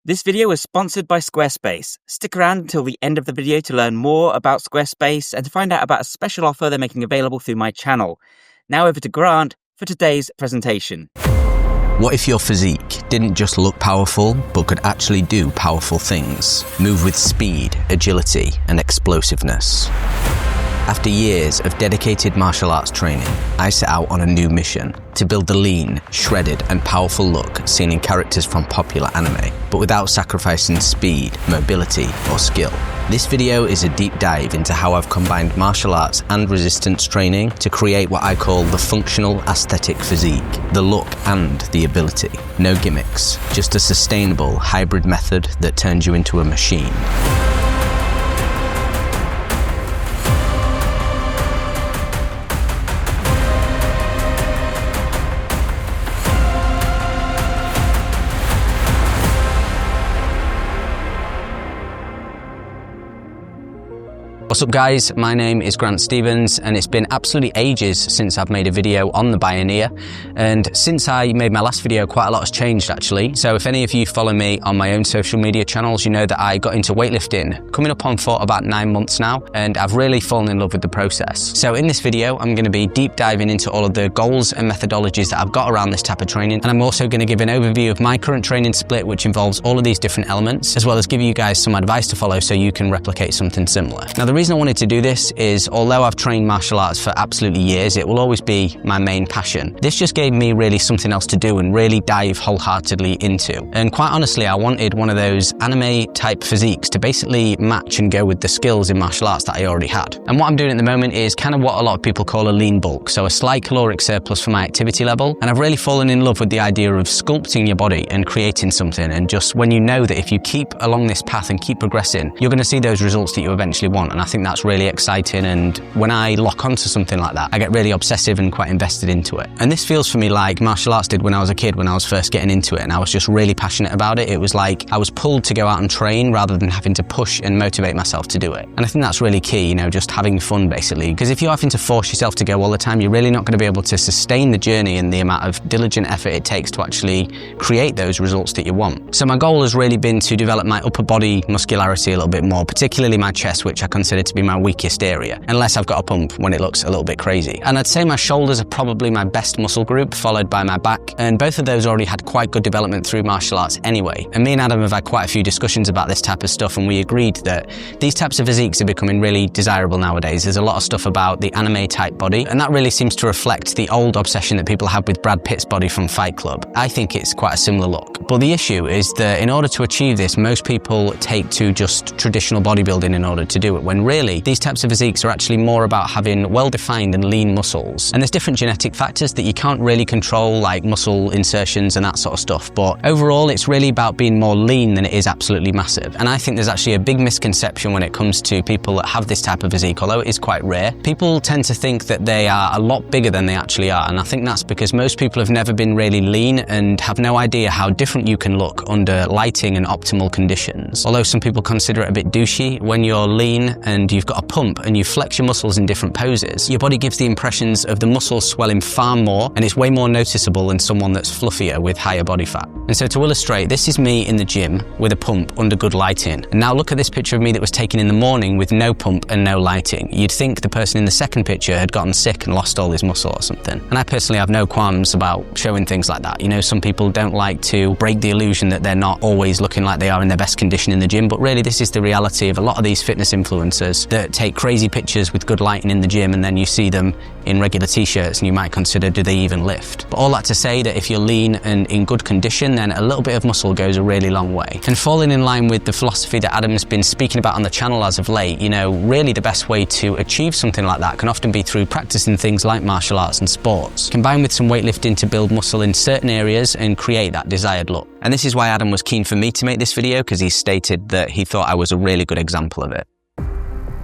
This video is sponsored by Squarespace. Stick around until the end of the video to learn more about Squarespace and to find out about a special offer they're making available through my channel. Now over to Grant for today's presentation. What if your physique didn't just look powerful, but could actually do powerful things? Move with speed, agility, and explosiveness. After years of dedicated martial arts training, I set out on a new mission to build the lean, shredded, and powerful look seen in characters from popular anime, but without sacrificing speed, mobility, or skill. This video is a deep dive into how I've combined martial arts and resistance training to create what I call the functional aesthetic physique, the look and the ability. No gimmicks, just a sustainable hybrid method that turns you into a machine. What's up guys, my name is Grant Stevens and it's been absolutely ages since I've made a video on the Pioneer, and since I made my last video quite a lot has changed actually. So if any of you follow me on my own social media channels, you know that I got into weightlifting coming up on for about 9 months now, and I've really fallen in love with the process. So in this video I'm going to be deep diving into all of the goals and methodologies that I've got around this type of training, and I'm also going to give an overview of my current training split, which involves all of these different elements, as well as give you guys some advice to follow so you can replicate something similar. Now the reason I wanted to do this is, although I've trained martial arts for absolutely years, it will always be my main passion. This just gave me really something else to do and really dive wholeheartedly into. And quite honestly, I wanted one of those anime type physiques to basically match and go with the skills in martial arts that I already had. And what I'm doing at the moment is kind of what a lot of people call a lean bulk, so a slight caloric surplus for my activity level. And I've really fallen in love with the idea of sculpting your body and creating something, and just when you know that if you keep along this path and keep progressing, you're going to see those results that you eventually want. And I think that's really exciting, and when I lock onto something like that, I get really obsessive and quite invested into it. And this feels for me like martial arts did when I was a kid, when I was first getting into it, and I was just really passionate about it. It was like I was pulled to go out and train rather than having to push and motivate myself to do it. And I think that's really key, you know, just having fun basically, because if you're having to force yourself to go all the time, you're really not going to be able to sustain the journey and the amount of diligent effort it takes to actually create those results that you want. So my goal has really been to develop my upper body muscularity a little bit more, particularly my chest, which I consider to be my weakest area, unless I've got a pump when it looks a little bit crazy. And I'd say my shoulders are probably my best muscle group, followed by my back, and both of those already had quite good development through martial arts anyway. And me and Adam have had quite a few discussions about this type of stuff, and we agreed that these types of physiques are becoming really desirable nowadays. There's a lot of stuff about the anime type body, and that really seems to reflect the old obsession that people have with Brad Pitt's body from Fight Club. I think it's quite a similar look. But the issue is that in order to achieve this, most people take to just traditional bodybuilding in order to do it, when really these types of physiques are actually more about having well-defined and lean muscles. And there's different genetic factors that you can't really control, like muscle insertions and that sort of stuff, but overall it's really about being more lean than it is absolutely massive. And I think there's actually a big misconception when it comes to people that have this type of physique, although it is quite rare. People tend to think that they are a lot bigger than they actually are, and I think that's because most people have never been really lean and have no idea how different you can look under lighting and optimal conditions. Although some people consider it a bit douchey, when you're lean and you've got a pump and you flex your muscles in different poses, your body gives the impressions of the muscles swelling far more, and it's way more noticeable than someone that's fluffier with higher body fat. And so to illustrate, this is me in the gym with a pump under good lighting. And now look at this picture of me that was taken in the morning with no pump and no lighting. You'd think the person in the second picture had gotten sick and lost all his muscle or something. And I personally have no qualms about showing things like that. You know, some people don't like to break the illusion that they're not always looking like they are in their best condition in the gym, but really this is the reality of a lot of these fitness influencers that take crazy pictures with good lighting in the gym, and then you see them in regular t-shirts and you might consider, do they even lift? But all that to say that if you're lean and in good condition, then a little bit of muscle goes a really long way. And falling in line with the philosophy that Adam's been speaking about on the channel as of late, you know, really the best way to achieve something like that can often be through practicing things like martial arts and sports, combined with some weightlifting to build muscle in certain areas and create that desired look. And this is why Adam was keen for me to make this video, because he stated that he thought I was a really good example of it.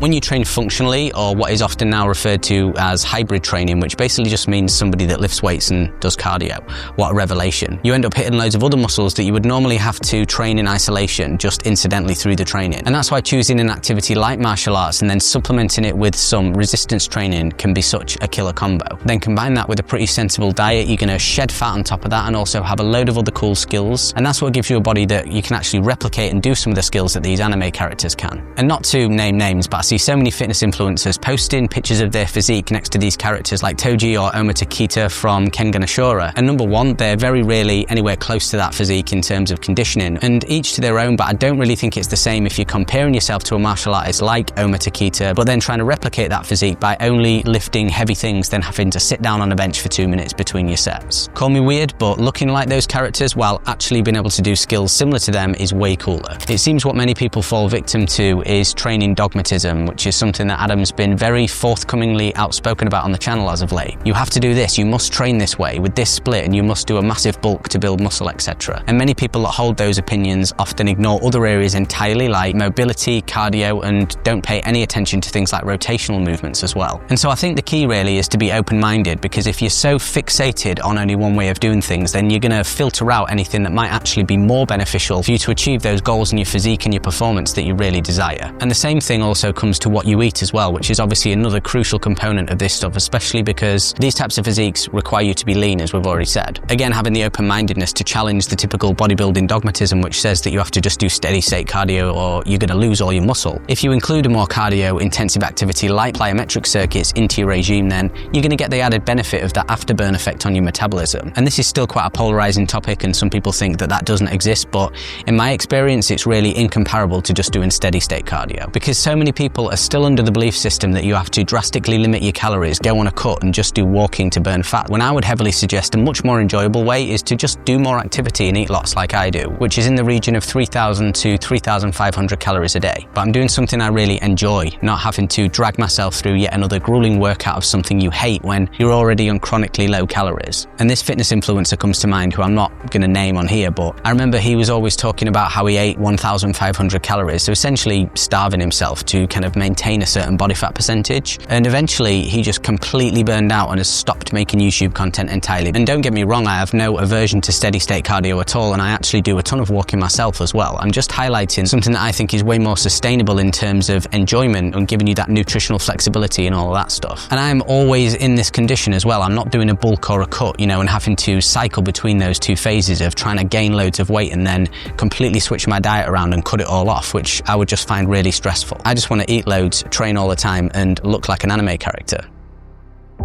When you train functionally, or what is often now referred to as hybrid training, which basically just means somebody that lifts weights and does cardio, what a revelation. You end up hitting loads of other muscles that you would normally have to train in isolation, just incidentally through the training. And that's why choosing an activity like martial arts and then supplementing it with some resistance training can be such a killer combo. Then combine that with a pretty sensible diet, you're going to shed fat on top of that and also have a load of other cool skills. And that's what gives you a body that you can actually replicate and do some of the skills that these anime characters can. And not to name names, but I see so many fitness influencers posting pictures of their physique next to these characters like Toji or Oma Takita from Kengan Ashura. And number one, they're very rarely anywhere close to that physique in terms of conditioning, and each to their own, but I don't really think it's the same if you're comparing yourself to a martial artist like Oma Takita, but then trying to replicate that physique by only lifting heavy things, then having to sit down on a bench for 2 minutes between your sets. Call me weird, but looking like those characters while actually being able to do skills similar to them is way cooler. It seems what many people fall victim to is training dogmatism, which is something that Adam's been very forthcomingly outspoken about on the channel as of late. You have to do this, you must train this way, with this split, and you must do a massive bulk to build muscle, etc. And many people that hold those opinions often ignore other areas entirely, like mobility, cardio, and don't pay any attention to things like rotational movements as well. And so I think the key really is to be open-minded, because if you're so fixated on only one way of doing things, then you're going to filter out anything that might actually be more beneficial for you to achieve those goals in your physique and your performance that you really desire. And the same thing also comes to what you eat as well, which is obviously another crucial component of this stuff, especially because these types of physiques require you to be lean, as we've already said. Again, having the open-mindedness to challenge the typical bodybuilding dogmatism, which says that you have to just do steady-state cardio or you're going to lose all your muscle. If you include a more cardio-intensive activity like plyometric circuits into your regime, then you're going to get the added benefit of that afterburn effect on your metabolism. And this is still quite a polarizing topic, and some people think that that doesn't exist, but in my experience, it's really incomparable to just doing steady-state cardio, because so many people are still under the belief system that you have to drastically limit your calories, go on a cut, and just do walking to burn fat, when I would heavily suggest a much more enjoyable way is to just do more activity and eat lots like I do, which is in the region of 3,000 to 3,500 calories a day. But I'm doing something I really enjoy, not having to drag myself through yet another grueling workout of something you hate when you're already on chronically low calories. And this fitness influencer comes to mind, who I'm not going to name on here, but I remember he was always talking about how he ate 1,500 calories, so essentially starving himself to kind of maintain a certain body fat percentage. And eventually he just completely burned out and has stopped making YouTube content entirely. And don't get me wrong, I have no aversion to steady state cardio at all, and I actually do a ton of walking myself as well. I'm just highlighting something that I think is way more sustainable in terms of enjoyment and giving you that nutritional flexibility and all of that stuff. And I'm always in this condition as well. I'm not doing a bulk or a cut, you know, and having to cycle between those two phases of trying to gain loads of weight and then completely switch my diet around and cut it all off, which I would just find really stressful. I just want to eat loads, train all the time, and look like an anime character.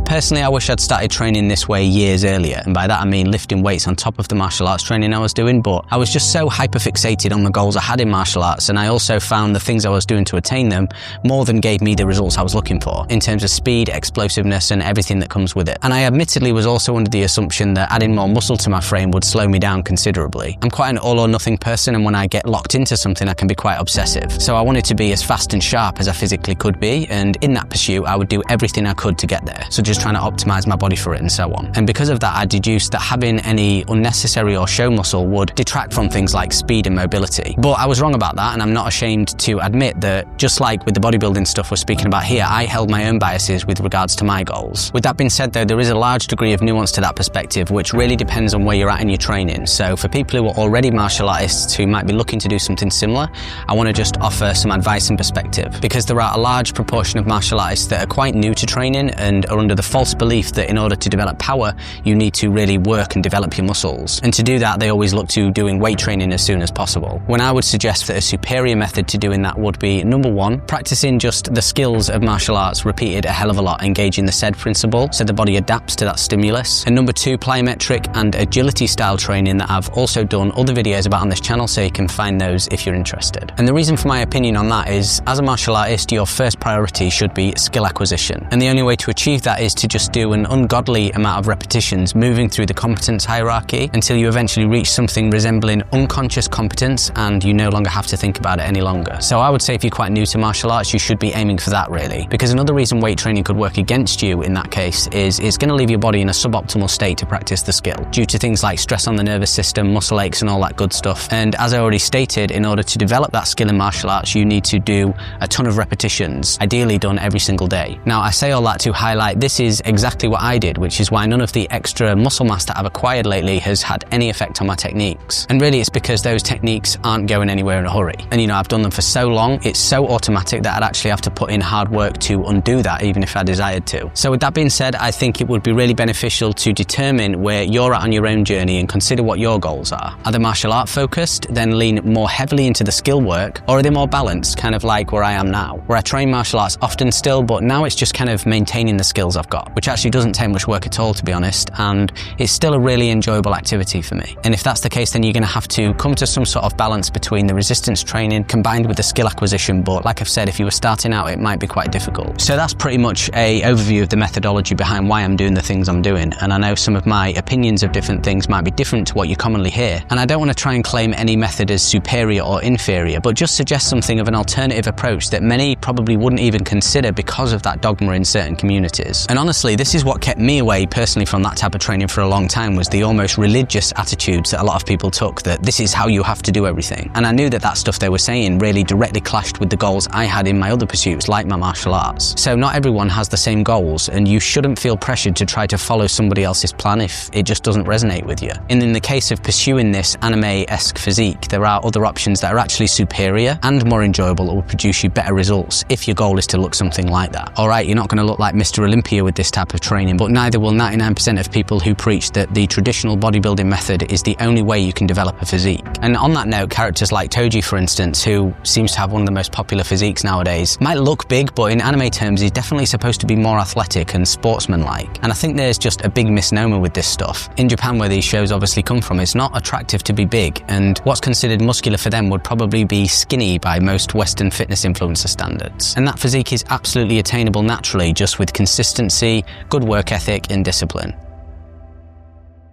Personally, I wish I'd started training this way years earlier, and by that I mean lifting weights on top of the martial arts training I was doing, but I was just so hyper-fixated on the goals I had in martial arts, and I also found the things I was doing to attain them more than gave me the results I was looking for, in terms of speed, explosiveness, and everything that comes with it. And I admittedly was also under the assumption that adding more muscle to my frame would slow me down considerably. I'm quite an all-or-nothing person, and when I get locked into something I can be quite obsessive. So I wanted to be as fast and sharp as I physically could be, and in that pursuit I would do everything I could to get there. So just trying to optimize my body for it and so on. And because of that, I deduced that having any unnecessary or show muscle would detract from things like speed and mobility. But I was wrong about that, and I'm not ashamed to admit that, just like with the bodybuilding stuff we're speaking about here, I held my own biases with regards to my goals. With that being said though, there is a large degree of nuance to that perspective, which really depends on where you're at in your training. So for people who are already martial artists who might be looking to do something similar, I want to just offer some advice and perspective, because there are a large proportion of martial artists that are quite new to training and are under the false belief that in order to develop power, you need to really work and develop your muscles. And to do that, they always look to doing weight training as soon as possible. When I would suggest that a superior method to doing that would be, number one, practicing just the skills of martial arts repeated a hell of a lot, engaging the SAID principle so the body adapts to that stimulus. And number two, plyometric and agility style training that I've also done other videos about on this channel, so you can find those if you're interested. And the reason for my opinion on that is, as a martial artist, your first priority should be skill acquisition. And the only way to achieve that is to just do an ungodly amount of repetitions moving through the competence hierarchy until you eventually reach something resembling unconscious competence and you no longer have to think about it any longer. So I would say if you're quite new to martial arts, you should be aiming for that really. Because another reason weight training could work against you in that case is it's going to leave your body in a suboptimal state to practice the skill due to things like stress on the nervous system, muscle aches and all that good stuff. And as I already stated, in order to develop that skill in martial arts, you need to do a ton of repetitions, ideally done every single day. Now I say all that to highlight this is exactly what I did, which is why none of the extra muscle mass that I've acquired lately has had any effect on my techniques. And really it's because those techniques aren't going anywhere in a hurry. And you know, I've done them for so long, it's so automatic that I'd actually have to put in hard work to undo that even if I desired to. So with that being said, I think it would be really beneficial to determine where you're at on your own journey and consider what your goals are. Are they martial art focused, then lean more heavily into the skill work, or are they more balanced, kind of like where I am now, where I train martial arts often still, but now it's just kind of maintaining the skills I've got, which actually doesn't take much work at all, to be honest, and it's still a really enjoyable activity for me. And if that's the case, then you're going to have to come to some sort of balance between the resistance training combined with the skill acquisition, but like I've said, if you were starting out, it might be quite difficult. So that's pretty much an overview of the methodology behind why I'm doing the things I'm doing, and I know some of my opinions of different things might be different to what you commonly hear, and I don't want to try and claim any method as superior or inferior, but just suggest something of an alternative approach that many probably wouldn't even consider because of that dogma in certain communities. And honestly, this is what kept me away personally from that type of training for a long time, was the almost religious attitudes that a lot of people took, that this is how you have to do everything. And I knew that that stuff they were saying really directly clashed with the goals I had in my other pursuits, like my martial arts. So not everyone has the same goals, and you shouldn't feel pressured to try to follow somebody else's plan if it just doesn't resonate with you. And in the case of pursuing this anime-esque physique, there are other options that are actually superior and more enjoyable that will produce you better results if your goal is to look something like that. Alright, you're not going to look like Mr. Olympia with this type of training, but neither will 99% of people who preach that the traditional bodybuilding method is the only way you can develop a physique. And on that note, characters like Toji, for instance, who seems to have one of the most popular physiques nowadays, might look big, but in anime terms he's definitely supposed to be more athletic and sportsmanlike. And I think there's just a big misnomer with this stuff. In Japan, where these shows obviously come from, it's not attractive to be big, and what's considered muscular for them would probably be skinny by most Western fitness influencer standards. And that physique is absolutely attainable naturally, just with consistency, good work ethic and discipline.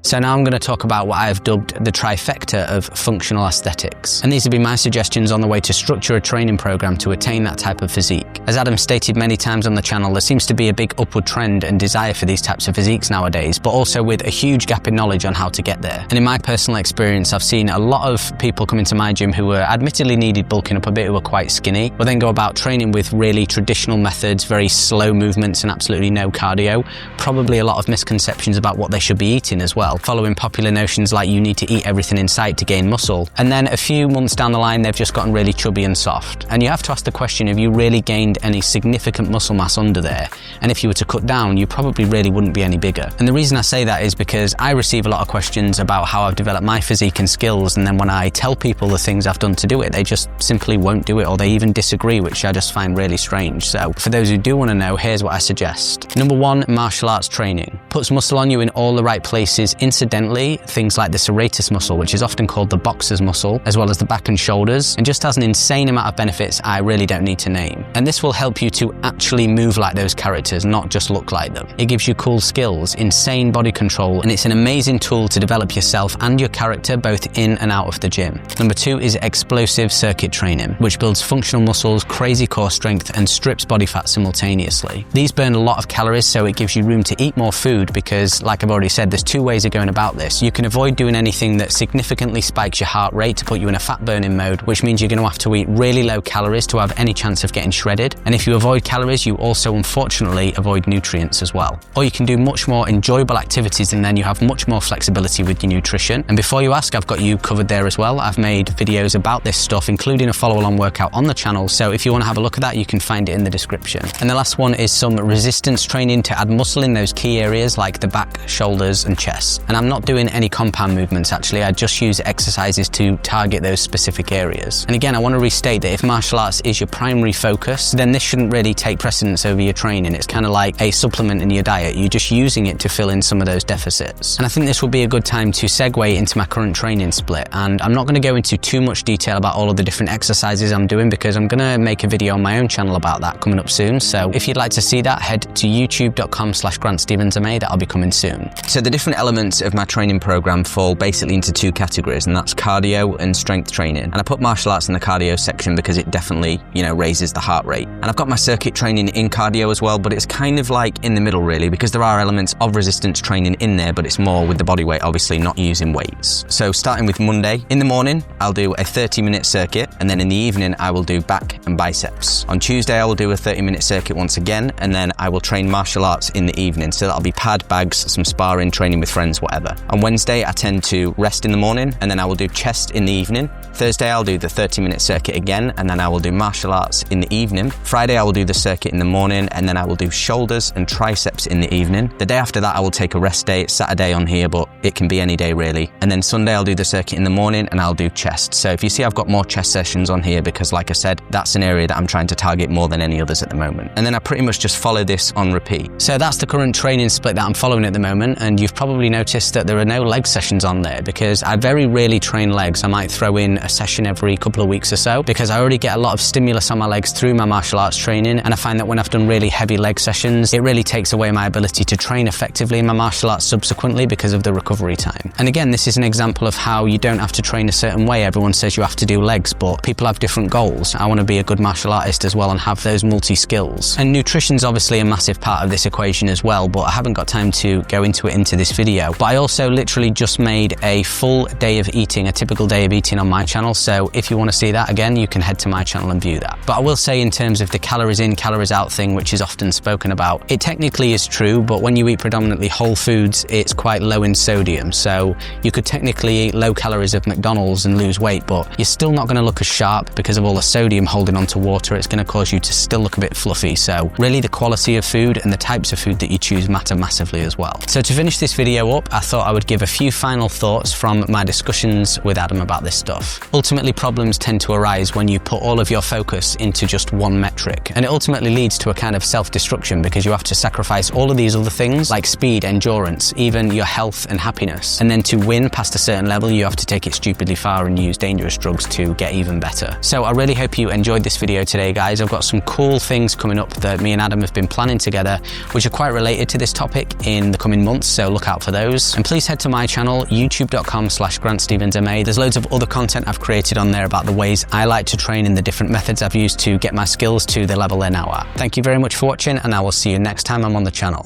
So now I'm going to talk about what I have dubbed the trifecta of functional aesthetics. And these have been my suggestions on the way to structure a training program to attain that type of physique. As Adam stated many times on the channel, there seems to be a big upward trend and desire for these types of physiques nowadays, but also with a huge gap in knowledge on how to get there. And in my personal experience, I've seen a lot of people come into my gym who were admittedly needed bulking up a bit, who were quite skinny, but then go about training with really traditional methods, very slow movements and absolutely no cardio. Probably a lot of misconceptions about what they should be eating as well, following popular notions like you need to eat everything in sight to gain muscle. And then a few months down the line, they've just gotten really chubby and soft. And you have to ask the question, have you really gained any significant muscle mass under there? And if you were to cut down, you probably really wouldn't be any bigger. And the reason I say that is because I receive a lot of questions about how I've developed my physique and skills, and then when I tell people the things I've done to do it, they just simply won't do it, or they even disagree, which I just find really strange. So for those who do want to know, here's what I suggest. Number one, martial arts training. Puts muscle on you in all the right places. Incidentally, things like the serratus muscle, which is often called the boxer's muscle, as well as the back and shoulders, and just has an insane amount of benefits I really don't need to name. And this will help you to actually move like those characters, not just look like them. It gives you cool skills, insane body control, and it's an amazing tool to develop yourself and your character both in and out of the gym. Number two is explosive circuit training, which builds functional muscles, crazy core strength, and strips body fat simultaneously. These burn a lot of calories, so it gives you room to eat more food because, like I've already said, there's two ways of going about this. You can avoid doing anything that significantly spikes your heart rate to put you in a fat burning mode, which means you're going to have to eat really low calories to have any chance of getting shredded. And if you avoid calories, you also unfortunately avoid nutrients as well. Or you can do much more enjoyable activities, and then you have much more flexibility with your nutrition. And before you ask, I've got you covered there as well. I've made videos about this stuff, including a follow-along workout on the channel. So if you want to have a look at that, you can find it in the description. And the last one is some resistance training to add muscle in those key areas like the back, shoulders and chest. And I'm not doing any compound movements actually, I just use exercises to target those specific areas. And again, I want to restate that if martial arts is your primary focus, then this shouldn't really take precedence over your training. It's kind of like a supplement in your diet. You're just using it to fill in some of those deficits. And I think this would be a good time to segue into my current training split. And I'm not going to go into too much detail about all of the different exercises I'm doing because I'm going to make a video on my own channel about that coming up soon. So if you'd like to see that, head to youtube.com/GrantStevensMA. That'll be coming soon. So the different elements of my training program fall basically into two categories, and that's cardio and strength training. And I put martial arts in the cardio section because it definitely, raises the heart rate. And I've got my circuit training in cardio as well, but it's kind of like in the middle really, because there are elements of resistance training in there, but it's more with the body weight, obviously not using weights. So starting with Monday, in the morning, I'll do a 30-minute circuit, and then in the evening, I will do back and biceps. On Tuesday, I will do a 30-minute circuit once again, and then I will train martial arts in the evening. So that'll be pad, bags, some sparring, training with friends, whatever. On Wednesday, I tend to rest in the morning, and then I will do chest in the evening. Thursday, I'll do the 30-minute circuit again, and then I will do martial arts in the evening. Friday, I will do the circuit in the morning, and then I will do shoulders and triceps in the evening. The day after that, I will take a rest day. It's Saturday on here, but it can be any day really. And then Sunday, I'll do the circuit in the morning, and I'll do chest. So if you see, I've got more chest sessions on here because, like I said, that's an area that I'm trying to target more than any others at the moment. And then I pretty much just follow this on repeat. So that's the current training split that I'm following at the moment, and you've probably noticed that there are no leg sessions on there because I very rarely train legs. I might throw in a session every couple of weeks or so because I already get a lot of stimulus on my legs through my martial arts training, and I find that when I've done really heavy leg sessions, it really takes away my ability to train effectively in my martial arts subsequently because of the recovery time. And again, this is an example of how you don't have to train a certain way. Everyone says you have to do legs, but people have different goals. I want to be a good martial artist as well and have those multi-skills. And nutrition's obviously a massive part of this equation as well, but I haven't got time to go into it into this video. But I also literally just made a full day of eating, a typical day of eating on my channel. So if you want to see that again, you can head to my channel and view that. But I will say in terms of the calories in, calories out thing, which is often spoken about, it technically is true, but when you eat predominantly whole foods, it's quite low in sodium. So you could technically eat low calories of McDonald's and lose weight, but you're still not going to look as sharp because of all the sodium holding onto water. It's going to cause you to still look a bit fluffy. So really the quality of food and the types of food that you choose matter massively as well. So to finish this video up, I thought I would give a few final thoughts from my discussions with Adam about this stuff. Ultimately, problems tend to arise when you put all of your focus into just one metric, and it ultimately leads to a kind of self-destruction because you have to sacrifice all of these other things like speed, endurance, even your health and happiness. And then to win past a certain level, you have to take it stupidly far and use dangerous drugs to get even better. So I really hope you enjoyed this video today, guys. I've got some cool things coming up that me and Adam have been planning together, which are quite related to this topic in the coming months, so look out for those. And please head to my channel, youtube.com/GrantStevensMA. There's loads of other content I've created on there about the ways I like to train and the different methods I've used to get my skills to the level they're now at. Thank you very much for watching, and I will see you next time I'm on the channel.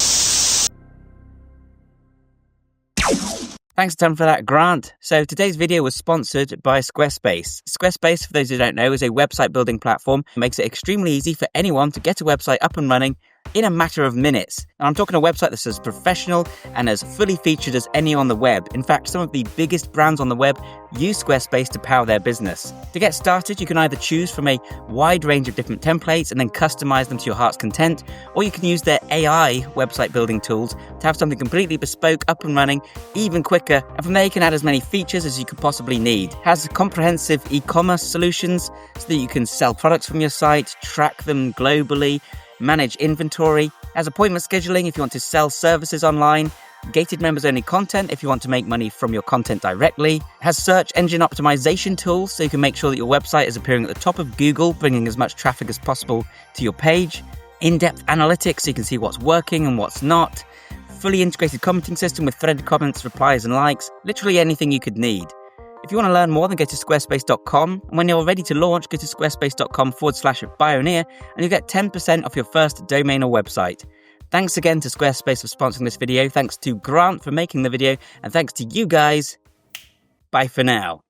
Thanks a ton for that, Grant. So today's video was sponsored by Squarespace. Squarespace, for those who don't know, is a website building platform. It makes it extremely easy for anyone to get a website up and running in a matter of minutes. And I'm talking a website that's as professional and as fully featured as any on the web. In fact, some of the biggest brands on the web use Squarespace to power their business. To get started, you can either choose from a wide range of different templates and then customize them to your heart's content, or you can use their AI website building tools to have something completely bespoke up and running even quicker. And from there, you can add as many features as you could possibly need. It has comprehensive e-commerce solutions so that you can sell products from your site, track them globally, manage inventory, has appointment scheduling if you want to sell services online, gated members only content if you want to make money from your content directly, has search engine optimization tools so you can make sure that your website is appearing at the top of Google, bringing as much traffic as possible to your page, in-depth analytics so you can see what's working and what's not, fully integrated commenting system with threaded comments, replies and likes, literally anything you could need. If you want to learn more, then go to squarespace.com. And when you're ready to launch, go to squarespace.com/Bioneer and you'll get 10% off your first domain or website. Thanks again to Squarespace for sponsoring this video. Thanks to Grant for making the video. And thanks to you guys. Bye for now.